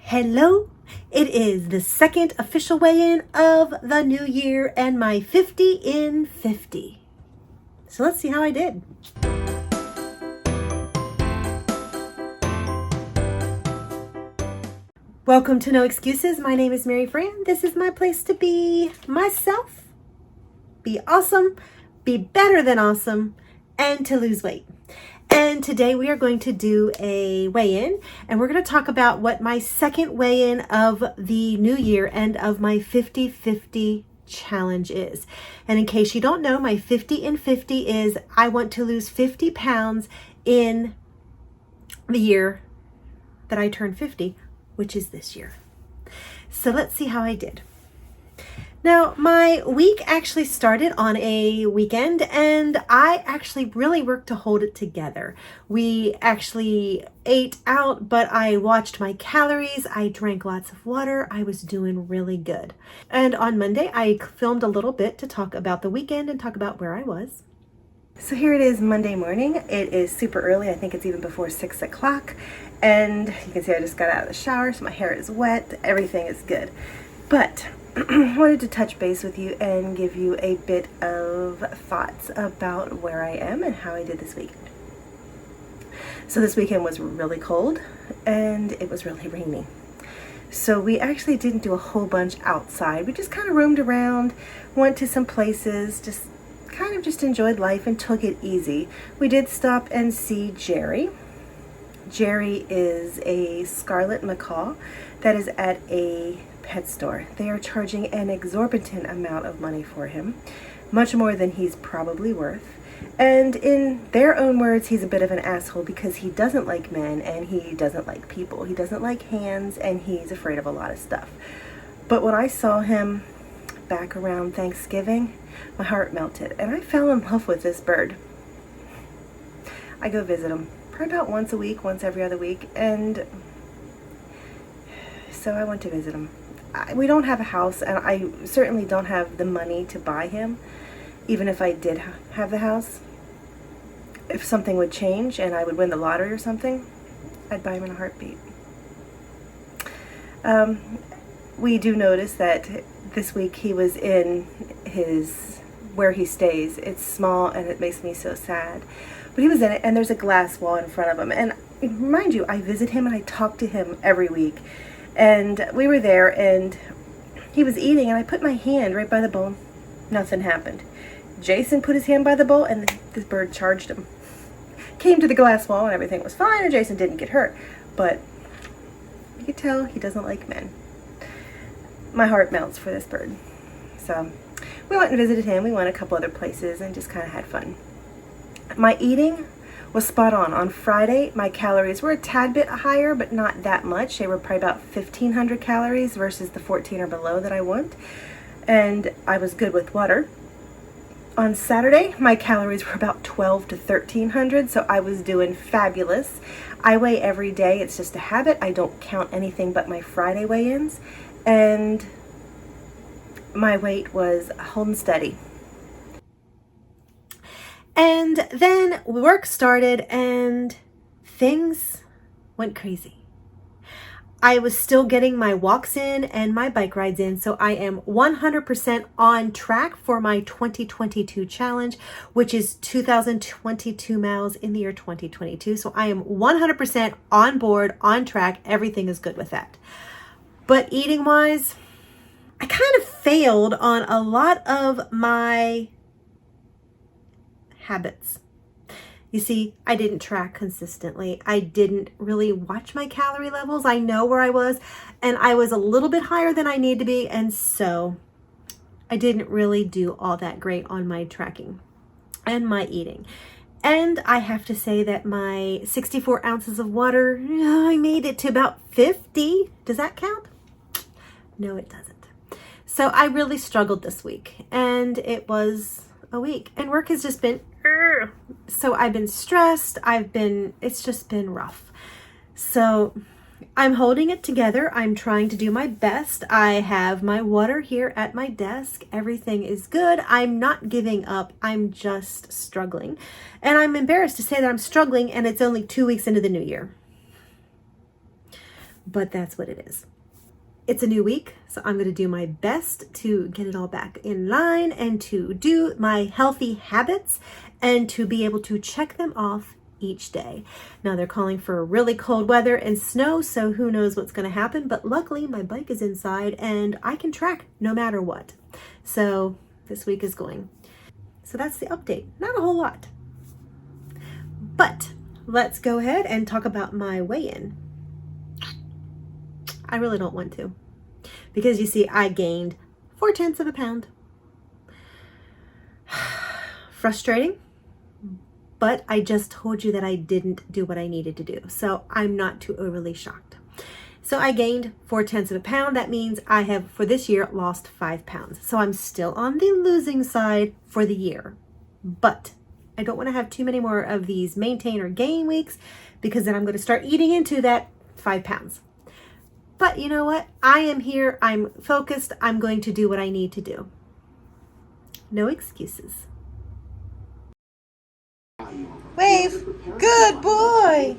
Hello, it is the second official weigh-in of the new year and my 50 in 50. So let's see how I did. Welcome to No Excuses. My name is Mary Fran. This is my place to be myself, be awesome, be better than awesome, and to lose weight. And today we are going to do a weigh-in, and we're going to talk about what my second weigh-in of the new year and of my 50-50 challenge is. And in case you don't know, my 50 in 50 is I want to lose 50 pounds in the year that I turn 50, which is this year. So let's see how I did. Now, my week actually started on a weekend, and I actually really worked to hold it together. We actually ate out, but I watched my calories. I drank lots of water. I was doing really good. And on Monday, I filmed a little bit to talk about the weekend and talk about where I was. So here it is Monday morning. It is super early. I think it's even before 6 o'clock. And you can see I just got out of the shower, so my hair is wet. Everything is good. But I wanted to touch base with you and give you a bit of thoughts about where I am and how I did this weekend. So this weekend was really cold and it was really rainy. So we actually didn't do a whole bunch outside. We just kind of roamed around, went to some places, just enjoyed life and took it easy. We did stop and see Jerry. Jerry is a Scarlet Macaw that is at a pet store. They are charging an exorbitant amount of money for him, much more than he's probably worth. And in their own words, he's a bit of an asshole because he doesn't like men and he doesn't like people. He doesn't like hands and he's afraid of a lot of stuff. But when I saw him back around Thanksgiving, my heart melted and I fell in love with this bird. I go visit him probably about once a week, once every other week, and so I went to visit him. We don't have a house, and I certainly don't have the money to buy him, even if I did have the house. If something would change and I would win the lottery or something, I'd buy him in a heartbeat. We do notice that this week he was in where he stays. It's small and it makes me so sad. But he was in it, and there's a glass wall in front of him. And mind you, I visit him and I talk to him every week. And we were there and he was eating and I put my hand right by the bowl. Nothing happened. Jason put his hand by the bowl and this bird charged him. Came to the glass wall and everything was fine and Jason didn't get hurt. But you could tell he doesn't like men. My heart melts for this bird. So we went and visited him. We went a couple other places and just kind of had fun. My eating was spot on. On Friday, my calories were a tad bit higher, but not that much. They were probably about 1,500 calories versus the 14 or below that I want. And I was good with water. On Saturday, my calories were about 12 to 1,300, so I was doing fabulous. I weigh every day. It's just a habit. I don't count anything but my Friday weigh-ins. And my weight was holding steady. And then work started and things went crazy. I was still getting my walks in and my bike rides in, so I am 100% on track for my 2022 challenge, which is 2,022 miles in the year 2022. So I am 100% on board, on track. Everything is good with that. But eating wise, I kind of failed on a lot of my habits. You see, I didn't track consistently. I didn't really watch my calorie levels. I know where I was, and I was a little bit higher than I need to be, and so I didn't really do all that great on my tracking and my eating. And I have to say that my 64 ounces of water, I made it to about 50. Does that count? No, it doesn't. So I really struggled this week, and it was a week, and work has just been so I've been stressed. It's just been rough. So I'm holding it together. I'm trying to do my best. I have my water here at my desk. Everything is good. I'm not giving up. I'm just struggling. And I'm embarrassed to say that I'm struggling and it's only 2 weeks into the new year. but that's what it is. It's a new week, so I'm going to do my best to get it all back in line and to do my healthy habits and to be able to check them off each day. Now they're calling for really cold weather and snow, so who knows what's going to happen, but luckily my bike is inside and I can track no matter what. So this week is going. So that's the update. Not a whole lot. But let's go ahead and talk about my weigh-in. I really don't want to, because you see, I gained 0.4 of a pound. Frustrating, but I just told you that I didn't do what I needed to do, so I'm not too overly shocked. So I gained 0.4 of a pound. That means I have, for this year, lost 5 pounds. So I'm still on the losing side for the year, but I don't want to have too many more of these maintain or gain weeks, because then I'm going to start eating into that 5 pounds. But you know what? I am here. I'm focused. I'm going to do what I need to do. No excuses. Wave. Good boy.